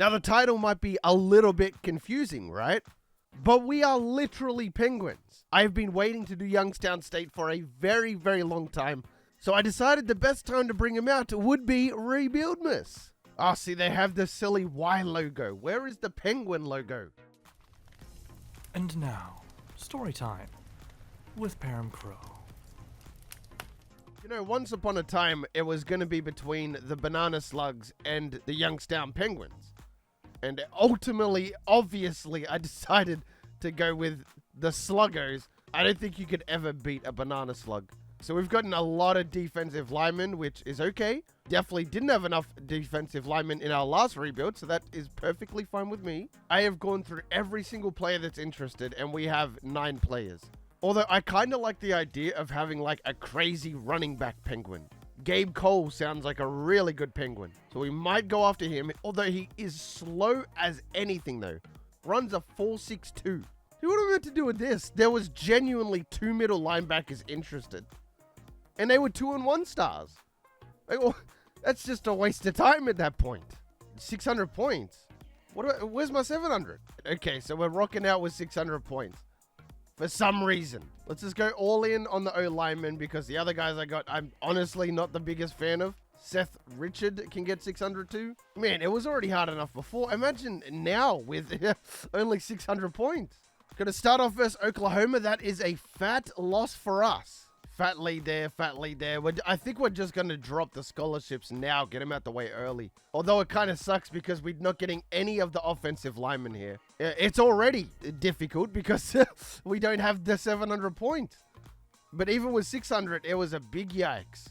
Now, the title might be a little bit confusing, right? But we are literally penguins. I've been waiting to do Youngstown State for a very, very long time, so I decided the best time to bring him out would be Rebuildmas. Oh, see, they have the silly Y logo. Where is the penguin logo? And now, story time with PerramCrowe. You know, once upon a time, it was going to be between the Banana Slugs and the Youngstown Penguins. And ultimately, obviously, I decided to go with the Sluggos. I don't think you could ever beat a Banana Slug. So we've gotten a lot of defensive linemen, which is okay. Definitely didn't have enough defensive linemen in our last rebuild, so that is perfectly fine with me. I have gone through every single player that's interested, and we have 9 players. Although I kind of like the idea of having like a crazy running back penguin. Gabe Cole sounds like a really good penguin. So we might go after him, although he is slow as anything though. Runs a 4.62. What am I meant to do with this? There was genuinely 2 middle linebackers interested. And they were 2 and 1 stars. Like, well, that's just a waste of time at that point. 600 points. Where's my 700? Okay, so we're rocking out with 600 points. For some reason. Let's just go all in on the O-lineman because the other guys I got, I'm honestly not the biggest fan of. Seth Richard can get 600 too. Man, it was already hard enough before. Imagine now with only 600 points. Gonna start off versus Oklahoma. That is a fat loss for us. Fat lead there, fat lead there. I think we're just going to drop the scholarships now, get them out the way early. Although it kind of sucks because we're not getting any of the offensive linemen here. It's already difficult because we don't have the 700 points. But even with 600, it was a big yikes.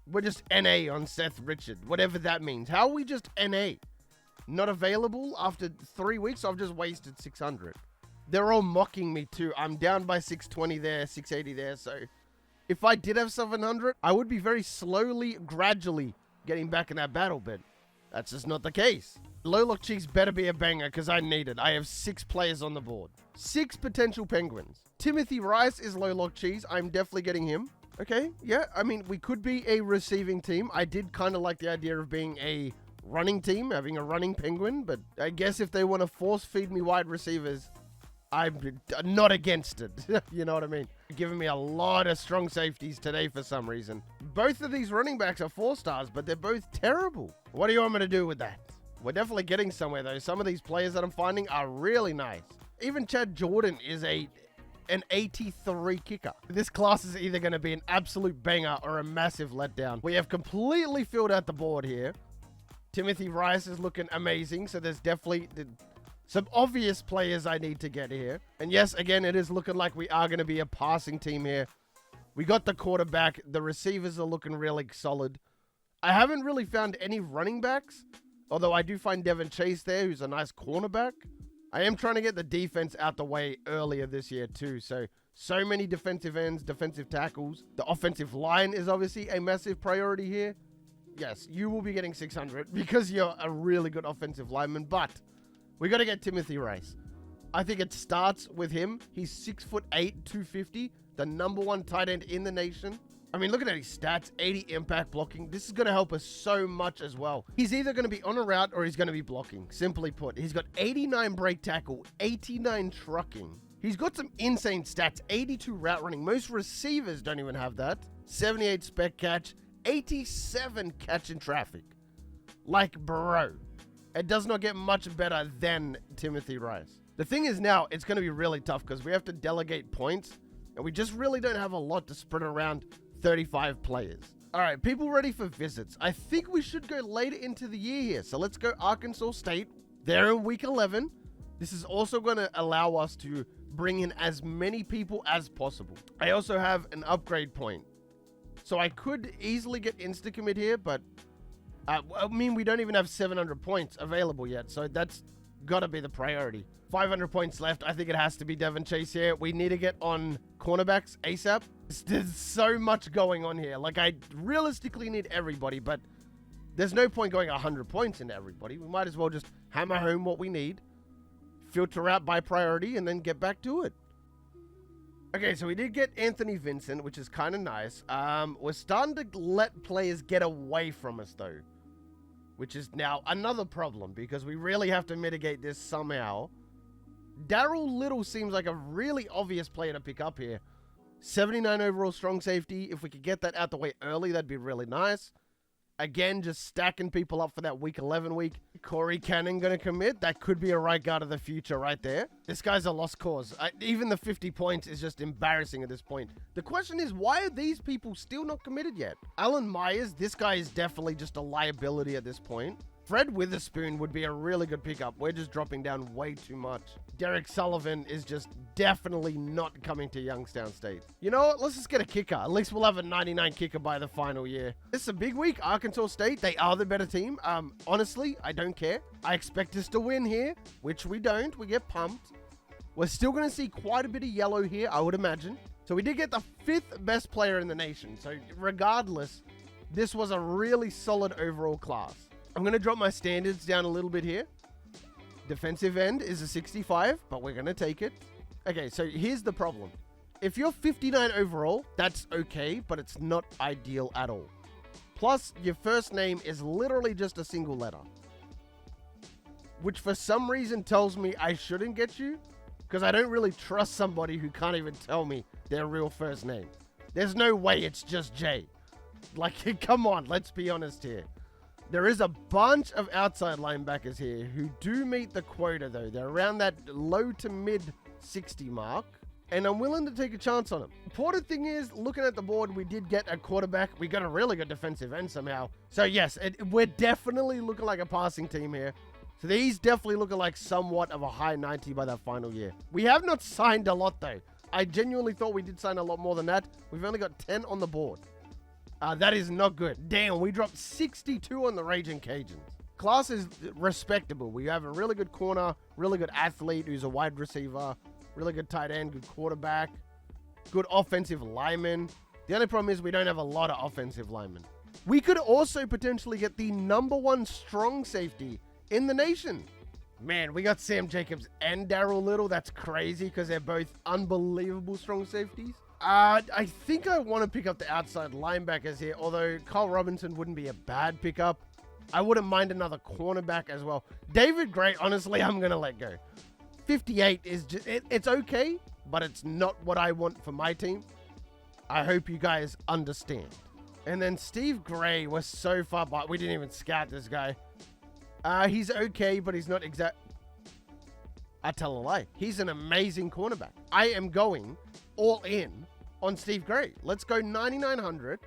We're just NA on Seth Richard, whatever that means. How are we just NA? Not available after 3 weeks? I've just wasted 600. They're all mocking me too. I'm down by 620 there, 680 there, so... If I did have 700, I would be very slowly, gradually getting back in that battle, but that's just not the case. Low lock cheese better be a banger because I need it. I have 6 players on the board. 6 potential penguins. Timothy Rice is low lock cheese. I'm definitely getting him. Okay, yeah, I mean, we could be a receiving team. I did kind of like the idea of being a running team, having a running penguin, but I guess if they want to force feed me wide receivers, I'm not against it. You know what I mean? Giving me a lot of strong safeties today for some reason. Both of these running backs are 4 stars, but they're both terrible. What do you want me to do with that? We're definitely getting somewhere, though. Some of these players that I'm finding are really nice. Even Chad Jordan is an 83 kicker. This class is either going to be an absolute banger or a massive letdown. We have completely filled out the board here. Timothy Rice is looking amazing, so there's definitely... some obvious players I need to get here. And yes, again, it is looking like we are going to be a passing team here. We got the quarterback. The receivers are looking really solid. I haven't really found any running backs, although I do find Devin Chase there, who's a nice cornerback. I am trying to get the defense out the way earlier this year too. So many defensive ends, defensive tackles. The offensive line is obviously a massive priority here. Yes, you will be getting 600 because you're a really good offensive lineman, but... we got to get Timothy Rice. I think it starts with him. He's 6'8", 250, the #1 tight end in the nation. I mean, looking at his stats, 80 impact blocking. This is going to help us so much as well. He's either going to be on a route or he's going to be blocking. Simply put, he's got 89 break tackle, 89 trucking. He's got some insane stats, 82 route running. Most receivers don't even have that. 78 spec catch, 87 catch in traffic. Like, bro. It does not get much better than Timothy Rice. The thing is now, it's going to be really tough because we have to delegate points, and we just really don't have a lot to spread around 35 players. All right, people ready for visits. I think we should go later into the year here. So let's go Arkansas State. They're in week 11. This is also going to allow us to bring in as many people as possible. I also have an upgrade point. So I could easily get insta-commit here, but... I mean, we don't even have 700 points available yet, so that's got to be the priority. 500 points left. I think it has to be Devin Chase here. We need to get on cornerbacks ASAP. There's so much going on here. Like, I realistically need everybody, but there's no point going 100 points into everybody. We might as well just hammer home what we need, filter out by priority, and then get back to it. Okay, so we did get Anthony Vincent, which is kind of nice. We're starting to let players get away from us, though. which is now another problem because we really have to mitigate this somehow. Darryl Little seems like a really obvious player to pick up here. 79 overall strong safety. If we could get that out the way early, that'd be really nice. Again, just stacking people up for that week 11 week. Corey Cannon going to commit. That could be a right guard of the future right there. This guy's a lost cause. Even the 50 points is just embarrassing at this point. The question is, why are these people still not committed yet? Alan Myers, this guy is definitely just a liability at this point. Fred Witherspoon would be a really good pickup. We're just dropping down way too much. Derek Sullivan is just definitely not coming to Youngstown State. You know what? Let's just get a kicker. At least we'll have a 99 kicker by the final year. This is a big week. Arkansas State, they are the better team. Honestly, I don't care. I expect us to win here, which we don't. We get pumped. We're still going to see quite a bit of yellow here, I would imagine. So we did get the 5th best player in the nation. So regardless, this was a really solid overall class. I'm going to drop my standards down a little bit here. Defensive end is a 65, but we're going to take it. Okay, so here's the problem. If you're 59 overall, that's okay, but it's not ideal at all. Plus, your first name is literally just a single letter, which for some reason tells me I shouldn't get you, because I don't really trust somebody who can't even tell me their real first name. There's no way it's just Jay. Like, come on, let's be honest here. There is a bunch of outside linebackers here who do meet the quota, though. They're around that low to mid 60 mark, and I'm willing to take a chance on them. Important thing is, looking at the board, we did get a quarterback. We got a really good defensive end somehow. So yes, we're definitely looking like a passing team here. So these definitely looking like somewhat of a high 90 by that final year. We have not signed a lot, though. I genuinely thought we did sign a lot more than that. We've only got 10 on the board. That is not good. Damn, we dropped 62 on the Raging Cajuns. Class is respectable. We have a really good corner, really good athlete who's a wide receiver, really good tight end, good quarterback, good offensive lineman. The only problem is we don't have a lot of offensive linemen. We could also potentially get the #1 strong safety in the nation. Man, we got Sam Jacobs and Darryl Little. That's crazy because they're both unbelievable strong safeties. I think I want to pick up the outside linebackers here, although Kyle Robinson wouldn't be a bad pickup. I wouldn't mind another cornerback as well. David Gray, honestly, I'm going to let go. 58 is just, it's okay, but it's not what I want for my team. I hope you guys understand. And then Steve Gray was so far by. We didn't even scout this guy. He's okay, but he's not exact. I tell a lie. He's an amazing cornerback. I am going all in on Steve Gray. Let's go 9,900.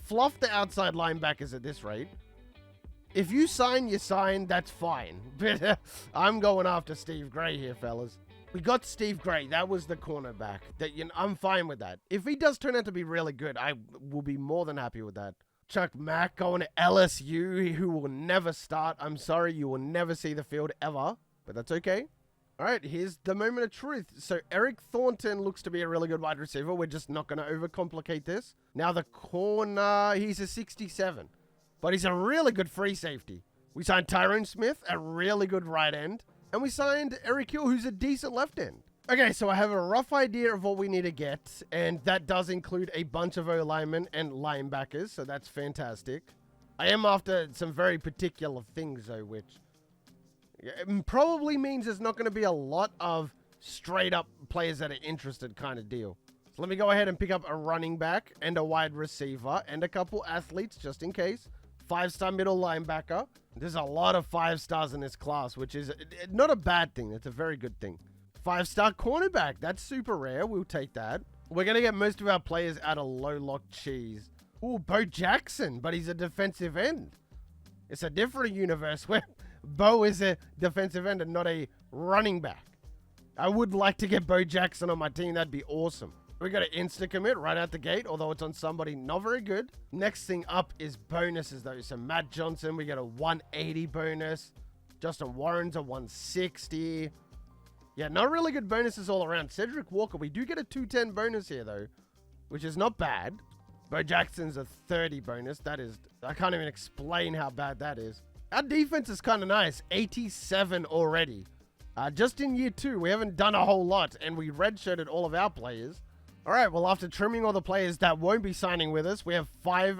Fluff the outside linebackers at this rate. If you sign, you sign. That's fine. But I'm going after Steve Gray here, fellas. We got Steve Gray. That was the cornerback. I'm fine with that. If he does turn out to be really good, I will be more than happy with that. Chuck Mack going to LSU, who will never start. I'm sorry, you will never see the field ever, but that's okay. All right, here's the moment of truth. So Eric Thornton looks to be a really good wide receiver. We're just not going to overcomplicate this. Now the corner, he's a 67, but he's a really good free safety. We signed Tyrone Smith, a really good right end, and we signed Eric Hill, who's a decent left end. Okay, so I have a rough idea of what we need to get, and that does include a bunch of O-linemen and linebackers, so that's fantastic. I am after some very particular things, though, which it probably means there's not going to be a lot of straight-up players that are interested kind of deal. So let me go ahead and pick up a running back and a wide receiver and a couple athletes, just in case. 5-star middle linebacker. There's a lot of 5-stars in this class, which is not a bad thing. It's a very good thing. 5-star cornerback. That's super rare. We'll take that. We're going to get most of our players out of low-lock cheese. Ooh, Bo Jackson, but he's a defensive end. It's a different universe where Bo is a defensive end and not a running back. I would like to get Bo Jackson on my team. That'd be awesome. We got an insta-commit right out the gate, although it's on somebody not very good. Next thing up is bonuses, though. So Matt Johnson, we get a 180 bonus. Justin Warren's a 160. Yeah, not really good bonuses all around. Cedric Walker, we do get a 210 bonus here, though, which is not bad. Bo Jackson's a 30 bonus. That is, I can't even explain how bad that is. Our defense is kind of nice. 87 already. Just in year 2, we haven't done a whole lot, and we redshirted all of our players. All right, well, after trimming all the players that won't be signing with us, we have 4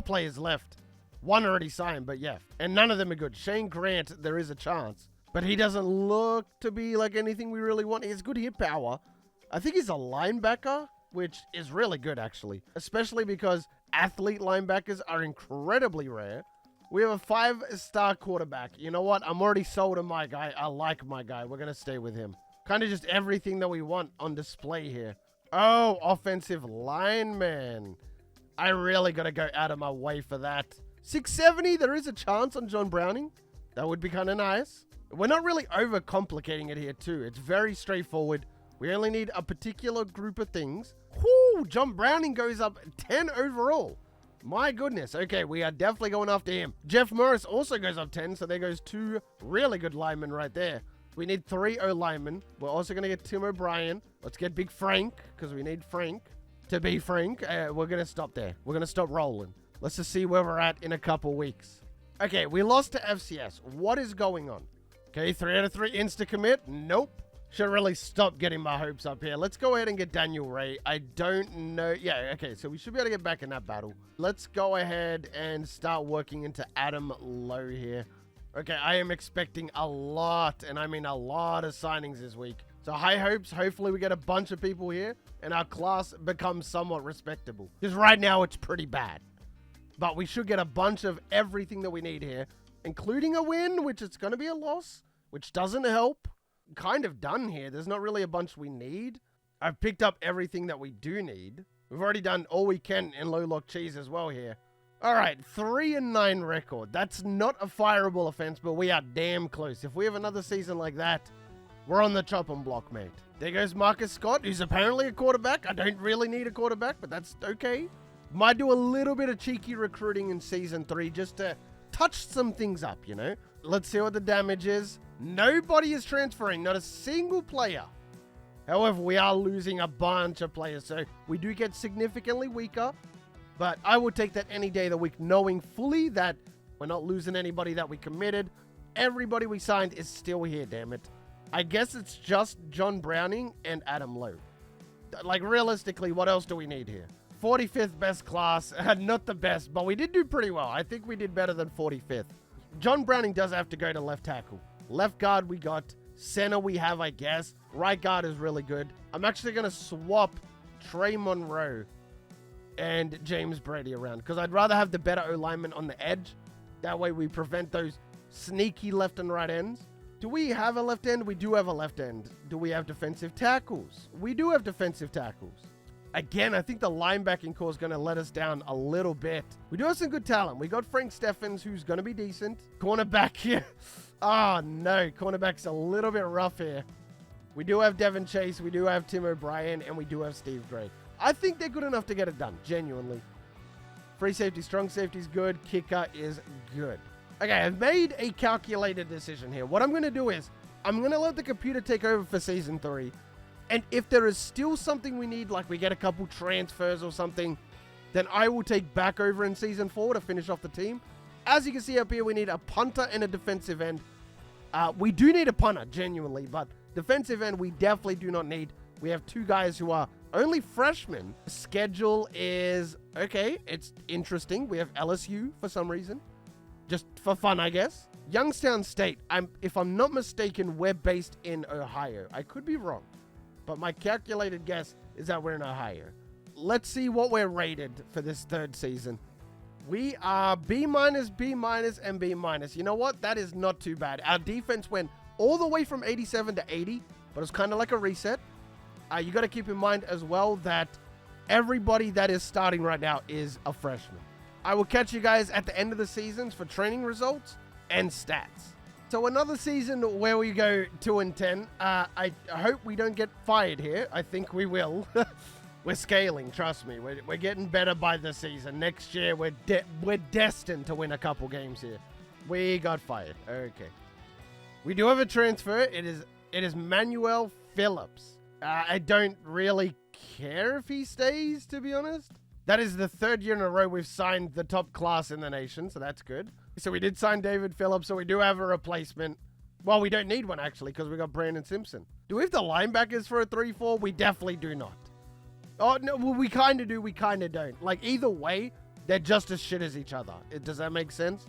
players left. One already signed, but yeah. And none of them are good. Shane Grant, there is a chance. But he doesn't look to be like anything we really want. He has good hit power. I think he's a linebacker, which is really good, actually. Especially because athlete linebackers are incredibly rare. We have a 5-star quarterback. You know what? I'm already sold on my guy. I like my guy. We're going to stay with him. Kind of just everything that we want on display here. Oh, offensive lineman. I really got to go out of my way for that. 670, there is a chance on John Browning. That would be kind of nice. We're not really overcomplicating it here, too. It's very straightforward. We only need a particular group of things. Whoo, John Browning goes up 10 overall. My goodness. Okay, we are definitely going after him. Jeff Morris also goes up 10, so there goes 2 really good linemen right there. We need 3 O-linemen. We're also going to get Tim O'Brien. Let's get Big Frank, because we need Frank to be Frank. We're going to stop there. We're going to stop rolling. Let's just see where we're at in a couple weeks. Okay, we lost to FCS. What is going on? Okay, 3 out of 3 insta-commit. Nope. Should really stop getting my hopes up here. Let's go ahead and get Daniel Ray. I don't know. Yeah, okay, so we should be able to get back in that battle. Let's go ahead and start working into Adam Lowe here. Okay, I am expecting a lot, and I mean a lot of signings this week. So high hopes. Hopefully we get a bunch of people here, and our class becomes somewhat respectable. Because right now it's pretty bad. But we should get a bunch of everything that we need here, including a win, which is going to be a loss, which doesn't help. Kind of done here. There's not really a bunch we need. I've picked up everything that we do need. We've already done all we can in low lock cheese as well here. All right, 3-9 record. That's not a fireable offense, but we are damn close. If we have another season like that, we're on the chopping block, mate. There goes Marcus Scott, who's apparently a quarterback. I don't really need a quarterback, but that's okay. Might do a little bit of cheeky recruiting in season 3 just to touch some things up, you know? Let's see what the damage is. Nobody is transferring, not a single player. However, we are losing a bunch of players, so we do get significantly weaker. But I would take that any day of the week, knowing fully that we're not losing anybody that we committed. Everybody we signed is still here, damn it. I guess it's just John Browning and Adam Lowe. Like, realistically, what else do we need here? 45th best class, not the best, but we did do pretty well. I think we did better than 45th. John Browning does have to go to left tackle. Left guard we got. Center we have, I guess. Right guard is really good. I'm actually going to swap Trey Monroe and James Brady around because I'd rather have the better O-lineman on the edge. That way we prevent those sneaky left and right ends. Do we have a left end? We do have a left end. Do we have defensive tackles? We do have defensive tackles. Again, I think the linebacking core is going to let us down a little bit. We do have some good talent. We got Frank Steffens, who's going to be decent. Cornerback here. Oh, no. Cornerback's a little bit rough here. We do have Devin Chase. We do have Tim O'Brien. And we do have Steve Gray. I think they're good enough to get it done, genuinely. Free safety, strong safety is good. Kicker is good. Okay, I've made a calculated decision here. What I'm going to do is I'm going to let the computer take over for Season 3. And if there is still something we need, like we get a couple transfers or something, then I will take back over in Season 4 to finish off the team. As you can see up here, we need a punter and a defensive end. We do need a punter, genuinely, but defensive end we definitely do not need. We have 2 guys who are only freshmen. Schedule is, okay, it's interesting. We have LSU for some reason. Just for fun, I guess. Youngstown State, if I'm not mistaken, we're based in Ohio. I could be wrong. But my calculated guess is that we're in Ohio. Let's see what we're rated for this 3rd season. We are B-, B-, and B-. You know what? That is not too bad. Our defense went all the way from 87 to 80, but it's kind of like a reset. You got to keep in mind as well that everybody that is starting right now is a freshman. I will catch you guys at the end of the seasons for training results and stats. So another season where we go 2-10. I hope we don't get fired here. I think we will. We're scaling, trust me. We're getting better by the season. Next year, we're destined to win a couple games here. We got fired. Okay. We do have a transfer. It is Manuel Phillips. I don't really care if he stays, to be honest. That is the 3rd year in a row we've signed the top class in the nation, so that's good. So we did sign David Phillips, so we do have a replacement. Well, we don't need one, actually, because we got Brandon Simpson. Do we have the linebackers for a 3-4? We definitely do not. Oh, no, well, we kind of do, we kind of don't. Like, either way, they're just as shit as each other. Does that make sense?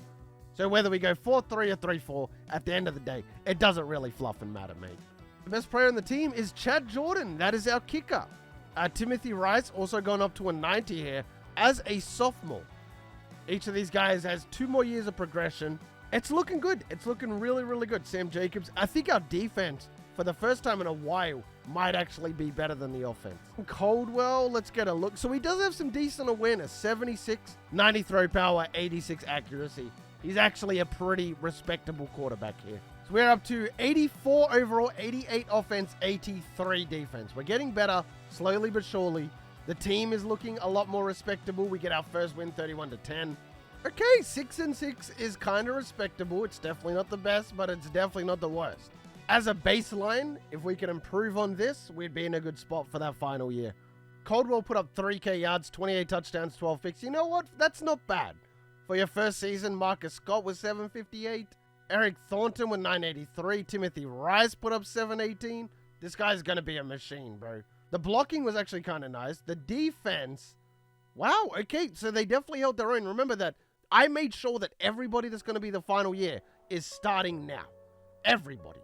So whether we go 4-3 or 3-4, at the end of the day, it doesn't really fluff and matter, mate. The best player on the team is Chad Jordan. That is our kicker. Timothy Rice also gone up to a 90 here as a sophomore. Each of these guys has 2 more years of progression. It's looking good. It's looking really, really good. Sam Jacobs, I think our defense, for the first time in a while, might actually be better than the offense. Caldwell, let's get a look. So he does have some decent awareness. 76, 90 throw power, 86 accuracy. He's actually a pretty respectable quarterback here. So we're up to 84 overall, 88 offense, 83 defense. We're getting better, slowly but surely. The team is looking a lot more respectable. We get our first win, 31-10. Okay, 6-6 is kind of respectable. It's definitely not the best, but it's definitely not the worst. As a baseline, if we can improve on this, we'd be in a good spot for that final year. Caldwell put up 3K yards, 28 touchdowns, 12 picks. You know what? That's not bad. For your first season, Marcus Scott was 758. Eric Thornton with 983. Timothy Rice put up 718. This guy's going to be a machine, bro. The blocking was actually kind of nice. The defense, wow, okay, so they definitely held their own. Remember that I made sure that everybody that's going to be the final year is starting now. Everybody.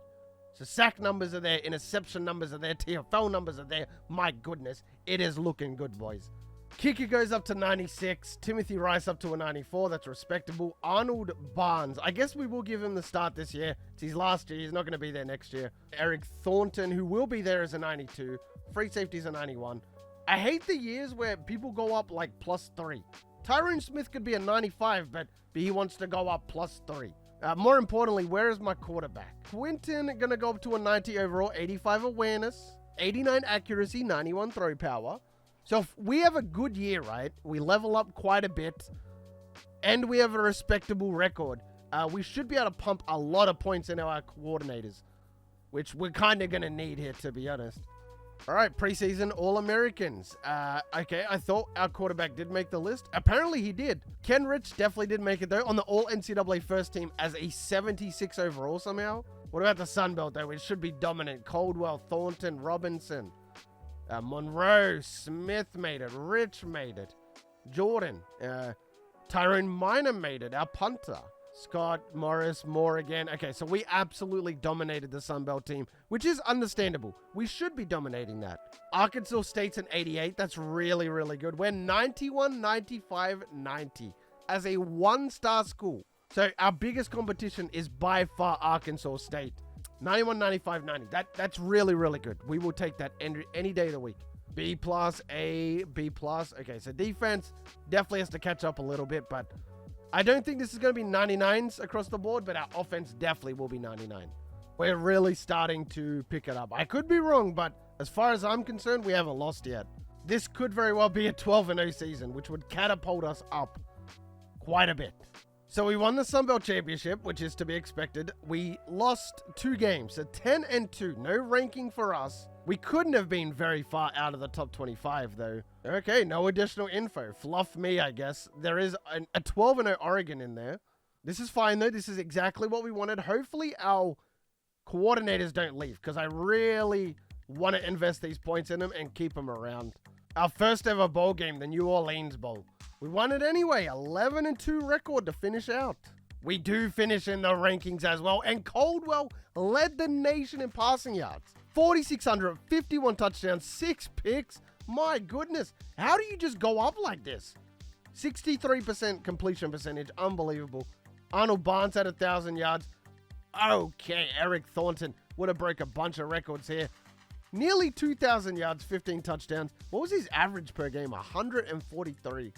So sack numbers are there, interception numbers are there, TFL numbers are there. My goodness, it is looking good, boys. Kicker goes up to 96. Timothy Rice up to a 94. That's respectable. Arnold Barnes. I guess we will give him the start this year. It's his last year. He's not going to be there next year. Eric Thornton, who will be there, is a 92. Free safety's a 91. I hate the years where people go up like +3. Tyrone Smith could be a 95, but he wants to go up +3. More importantly, where is my quarterback? Quinton going to go up to a 90 overall, 85 awareness, 89 accuracy, 91 throw power. So if we have a good year, right, we level up quite a bit, and we have a respectable record, we should be able to pump a lot of points into our coordinators, which we're kind of going to need here, to be honest. All right, preseason All-Americans. Okay, I thought our quarterback did make the list. Apparently he did. Ken Rich definitely did make it, though, on the All-NCAA first team as a 76 overall somehow. What about the Sun Belt, though? It should be dominant. Caldwell, Thornton, Robinson. Monroe, Smith made it. Rich made it. Jordan. Tyrone Minor made it. Our punter. Scott, Morris, Moore again. Okay, so we absolutely dominated the Sun Belt team, which is understandable. We should be dominating that. Arkansas State's an 88. That's really, really good. We're 91, 95, 90 as a one-star school. So our biggest competition is by far Arkansas State. 91, 95, 90. That's really, really good. We will take that any day of the week. B+, A, B+. Okay, so defense definitely has to catch up a little bit, but I don't think this is going to be 99s across the board, but our offense definitely will be 99. We're really starting to pick it up. I could be wrong, but as far as I'm concerned, we haven't lost yet. This could very well be a 12-0 season, which would catapult us up quite a bit. So we won the Sun Belt Championship, which is to be expected. We lost 2 games, so 10-2. No ranking for us. We couldn't have been very far out of the top 25, though. Okay, no additional info. Fluff me, I guess. There is a 12-0 Oregon in there. This is fine, though. This is exactly what we wanted. Hopefully, our coordinators don't leave, because I really want to invest these points in them and keep them around. Our first ever bowl game, the New Orleans Bowl. We won it anyway. 11-2 record to finish out. We do finish in the rankings as well. And Caldwell led the nation in passing yards. 4,651 touchdowns, 6 picks. My goodness. How do you just go up like this? 63% completion percentage. Unbelievable. Arnold Barnes had 1,000 yards. Okay, Eric Thornton would have broke a bunch of records here. Nearly 2,000 yards, 15 touchdowns. What was his average per game? 143.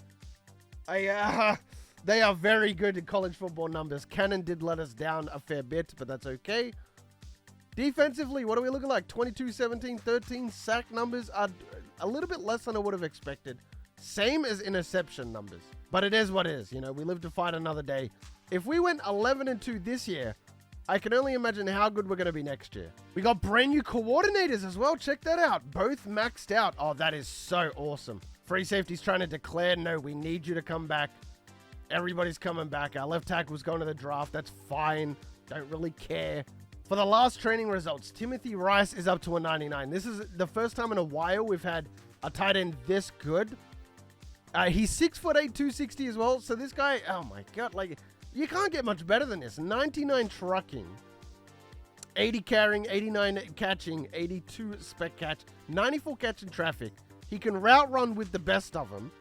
They are very good in college football numbers. Cannon did let us down a fair bit, but that's okay. Defensively, what are we looking like? 22, 17, 13. Sack numbers are a little bit less than I would have expected. Same as interception numbers. But it is what it is. You know, we live to fight another day. If we went 11-2 this year, I can only imagine how good we're going to be next year. We got brand new coordinators as well. Check that out. Both maxed out. Oh, that is so awesome. Free safety's trying to declare, no, we need you to come back. Everybody's coming back. Our left tackle was going to the draft. That's fine. Don't really care. For the last training results, Timothy Rice is up to a 99. This is the first time in a while we've had a tight end this good. He's 6'8", 260 as well. So this guy, oh my God, like you can't get much better than this. 99 trucking, 80 carrying, 89 catching, 82 spec catch, 94 catch in traffic. He can route run with the best of them.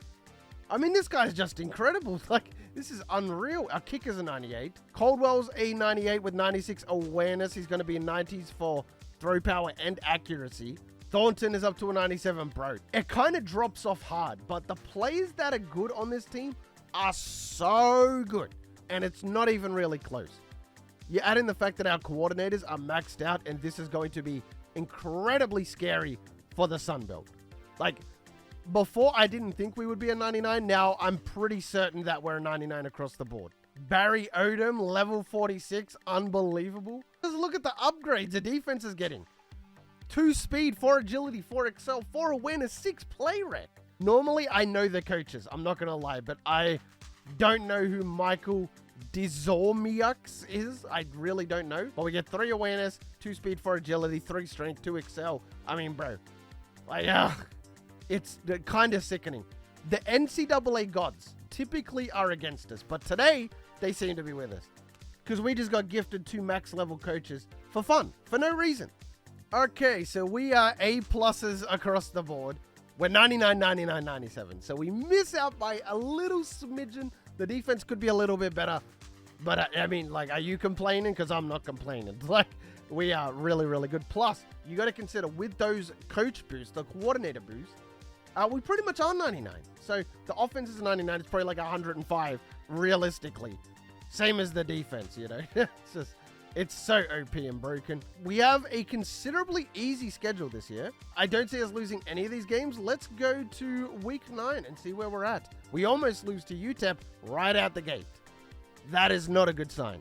I mean, this guy's just incredible. Like, this is unreal. Our kicker's a 98. Caldwell's a 98 with 96 awareness. He's going to be in 90s for throw power and accuracy. Thornton is up to a 97, bro. It kind of drops off hard, but the players that are good on this team are so good, and it's not even really close. You add in the fact that our coordinators are maxed out, and this is going to be incredibly scary for the Sunbelt. Like, before I didn't think we would be a 99. Now I'm pretty certain that we're a 99 across the board. Barry Odom, level 46, unbelievable. Just look at the upgrades the defense is getting. 2 speed, 4 agility, 4 excel, 4 awareness, 6 play rec. Normally, I know the coaches. I'm not going to lie, but I don't know who Michael Dizormiux is. I really don't know. But we get 3 awareness, 2 speed, 4 agility, 3 strength, 2 excel. I mean, bro, like, it's kind of sickening. The NCAA gods typically are against us, but today they seem to be with us because we just got gifted 2 max level coaches for fun, for no reason. Okay, so we are A pluses across the board. We're 99, 99, 97. So we miss out by a little smidgen. The defense could be a little bit better. But I mean, like, are you complaining? Because I'm not complaining. Like, we are really, really good. Plus, you got to consider with those coach boosts, the coordinator boosts, we pretty much are 99. So the offense is 99. It's probably like 105 realistically. Same as the defense, you know. It's just, it's so OP and broken. We have a considerably easy schedule this year. I don't see us losing any of these games. Let's go to week 9 and see where we're at. We almost lose to UTEP right out the gate. That is not a good sign.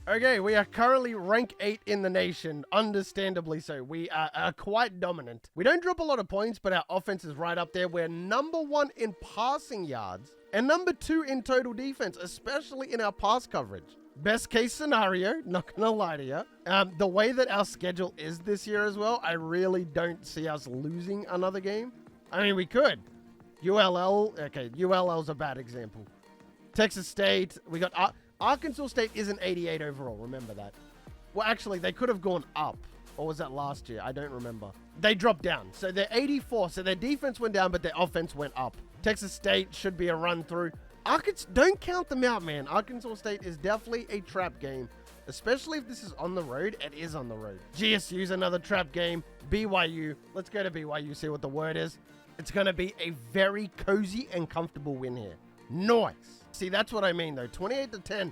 Okay, we are currently rank 8 in the nation, understandably so. We are quite dominant. We don't drop a lot of points, but our offense is right up there. We're number 1 in passing yards and number 2 in total defense, especially in our pass coverage. Best case scenario, not gonna lie to you. The way that our schedule is this year as well, I really don't see us losing another game. I mean, we could. ULL, okay, ULL's a bad example. Texas State, we got Arkansas State is an 88 overall, remember that. Well, actually, they could have gone up. Or was that last year? I don't remember. They dropped down. So they're 84. So their defense went down, but their offense went up. Texas State should be a run through. Arkansas, don't count them out, man. Arkansas State is definitely a trap game, especially if this is on the road. It is on the road. GSU's another trap game. BYU. Let's go to BYU, see what the word is. It's going to be a very cozy and comfortable win here. Nice. See, that's what I mean, though. 28-10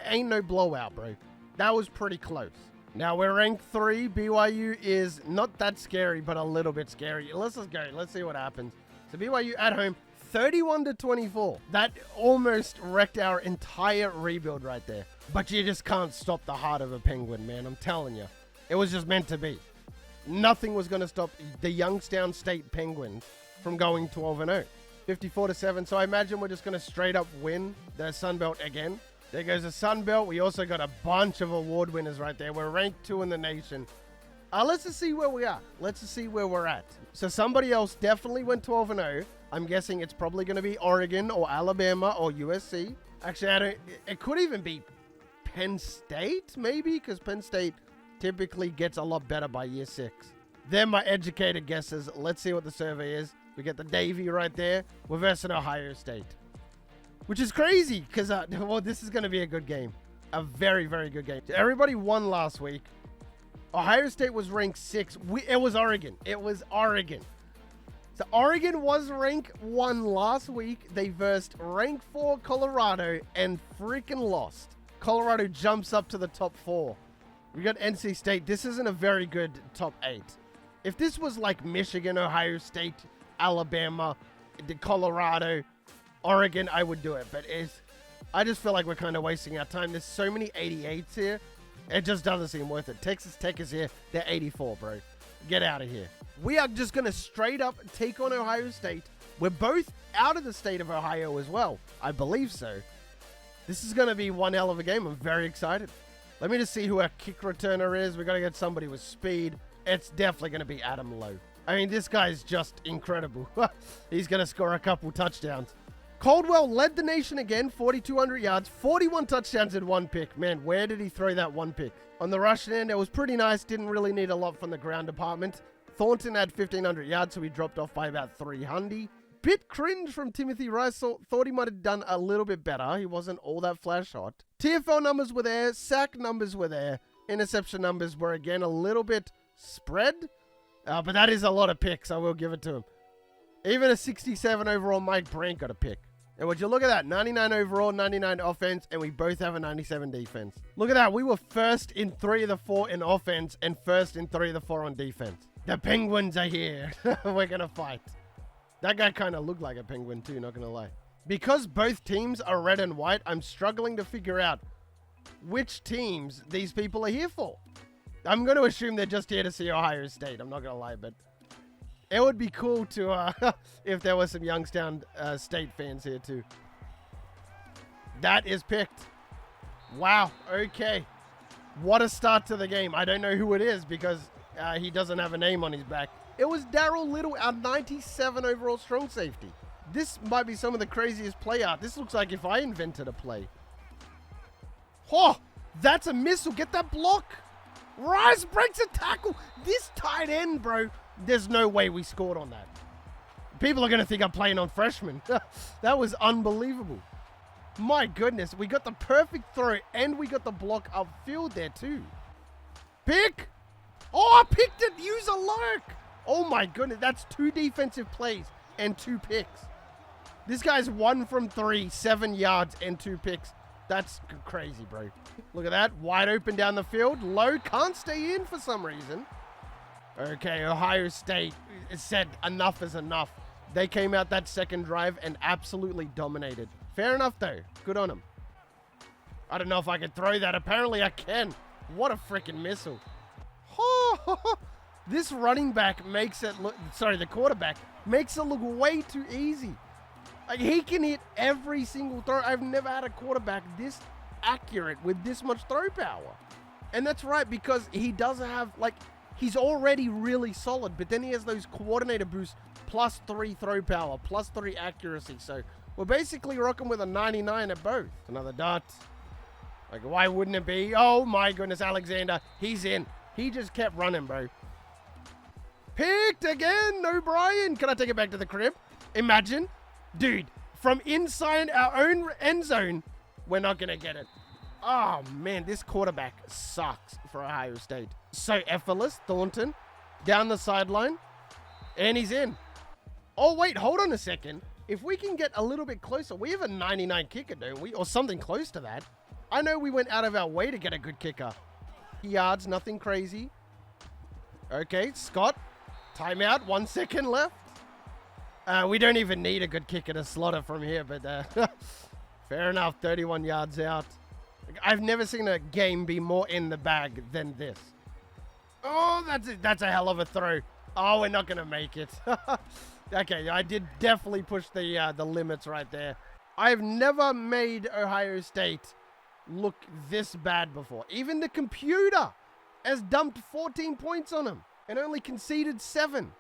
ain't no blowout, bro. That was pretty close. Now we're ranked 3. BYU is not that scary, but a little bit scary. Let's just go. Let's see what happens. So BYU at home, 31-24. That almost wrecked our entire rebuild right there. But you just can't stop the heart of a Penguin, man. I'm telling you. It was just meant to be. Nothing was going to stop the Youngstown State Penguins from going 12-0. 54-7. So I imagine we're just going to straight up win the Sunbelt again. There goes the Sunbelt. We also got a bunch of award winners right there. We're ranked 2 in the nation. Let's just see where we are. Let's just see where we're at. So somebody else definitely went 12-0. I'm guessing it's probably going to be Oregon or Alabama or USC. Actually, it could even be Penn State, maybe, because Penn State typically gets a lot better by year 6. They're my educated guesses. Let's see what the survey is. We get the Navy right there. We're versus Ohio State, which is crazy because, well, this is going to be a good game. A very, very good game. Everybody won last week. Ohio State was ranked 6. It was Oregon. It was Oregon. So Oregon was rank 1 last week. They versed rank 4 Colorado and freaking lost. Colorado jumps up to the top 4. We got NC State. This isn't a very good top 8. If this was like Michigan, Ohio State, Alabama, Colorado, Oregon, I would do it. But I just feel like we're kind of wasting our time. There's so many 88s here. It just doesn't seem worth it. Texas Tech is here. They're 84, bro. Get out of here. We are just going to straight up take on Ohio State. We're both out of the state of Ohio as well. I believe so. This is going to be one hell of a game. I'm very excited. Let me just see who our kick returner is. We got to get somebody with speed. It's definitely going to be Adam Lowe. I mean, this guy's just incredible. He's going to score a couple touchdowns. Caldwell led the nation again, 4,200 yards, 41 touchdowns and 1 pick. Man, where did he throw that 1 pick? On the rushing end, it was pretty nice. Didn't really need a lot from the ground department. Thornton had 1,500 yards, so he dropped off by about 300. Bit cringe from Timothy Rice. Thought he might have done a little bit better. He wasn't all that flash hot. TFL numbers were there. Sack numbers were there. Interception numbers were, again, a little bit spread. But that is a lot of picks. I will give it to him. Even a 67 overall Mike Brandt got a pick. And would you look at that? 99 overall, 99 offense, and we both have a 97 defense. Look at that. We were first in 3 of the 4 in offense and first in 3 of the 4 on defense. The Penguins are here. We're going to fight. That guy kind of looked like a penguin too, not going to lie. Because both teams are red and white, I'm struggling to figure out which teams these people are here for. I'm going to assume they're just here to see Ohio State. I'm not going to lie, but it would be cool to, if there was some Youngstown State fans here too. That is picked. Wow. Okay. What a start to the game. I don't know who it is because he doesn't have a name on his back. It was Darryl Little, our 97 overall strong safety. This might be some of the craziest play art. This looks like if I invented a play. Oh, that's a missile. Get that block. Rice breaks a tackle. This tight end, bro. There's no way we scored on that. People are going to think I'm playing on freshmen. That was unbelievable. My goodness. We got the perfect throw and we got the block upfield there too. Pick. Oh, I picked it. Use a lurk. Oh my goodness. That's 2 defensive plays and 2 picks. This guy's 1 from 3, 7 yards and 2 picks. That's crazy, bro. Look at that. Wide open down the field. Low can't stay in for some reason. Okay, Ohio State said enough is enough. They came out that second drive and absolutely dominated. Fair enough, though. Good on them. I don't know if I can throw that. Apparently, I can. What a freaking missile. This running back makes it look... Sorry, the quarterback makes it look way too easy. Like, he can hit every single throw. I've never had a quarterback this accurate with this much throw power. And that's right, because he doesn't have, like... He's already really solid, but then he has those coordinator boosts, plus 3 throw power, plus 3 accuracy. So we're basically rocking with a 99 at both. Another dot. Like, why wouldn't it be? Oh my goodness, Alexander. He's in. He just kept running, bro. Picked again, O'Brien. Can I take it back to the crib? Imagine. Dude, from inside our own end zone, we're not going to get it. Oh, man, this quarterback sucks for Ohio State. So effortless. Thornton down the sideline. And he's in. Oh, wait, hold on a second. If we can get a little bit closer, we have a 99 kicker, don't we? Or something close to that. I know we went out of our way to get a good kicker. Yards, nothing crazy. Okay, Scott. Timeout, 1 second left. We don't even need a good kicker to slaughter from here, but fair enough, 31 yards out. I've never seen a game be more in the bag than this. Oh, that's a hell of a throw. Oh, we're not going to make it. Okay, I did definitely push the limits right there. I've never made Ohio State look this bad before. Even the computer has dumped 14 points on them and only conceded 7.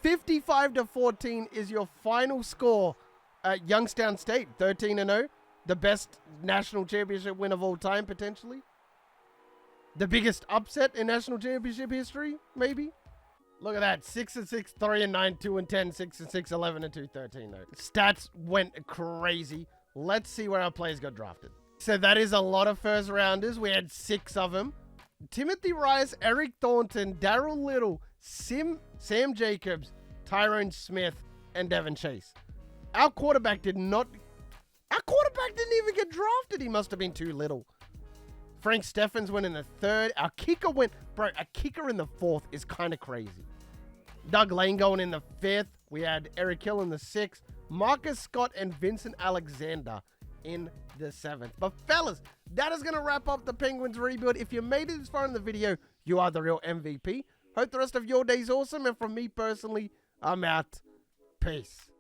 55-14 is your final score at Youngstown State, 13-0. The best national championship win of all time, potentially. The biggest upset in national championship history, maybe. Look at that. 6-6, 3-9, 2-10, 6-6, 11-2, 13-0. Stats went crazy. Let's see where our players got drafted. So that is a lot of first rounders. We had 6 of them. Timothy Rice, Eric Thornton, Darryl Little, Sam Jacobs, Tyrone Smith, and Devin Chase. Our quarterback didn't even get drafted. He must have been too little. Frank Steffens went in the 3rd. Our kicker went... Bro, a kicker in the 4th is kind of crazy. Doug Lane going in the 5th. We had Eric Hill in the 6th. Marcus Scott and Vincent Alexander in the 7th. But fellas, that is going to wrap up the Penguins rebuild. If you made it this far in the video, you are the real MVP. Hope the rest of your day's awesome. And from me personally, I'm out. Peace.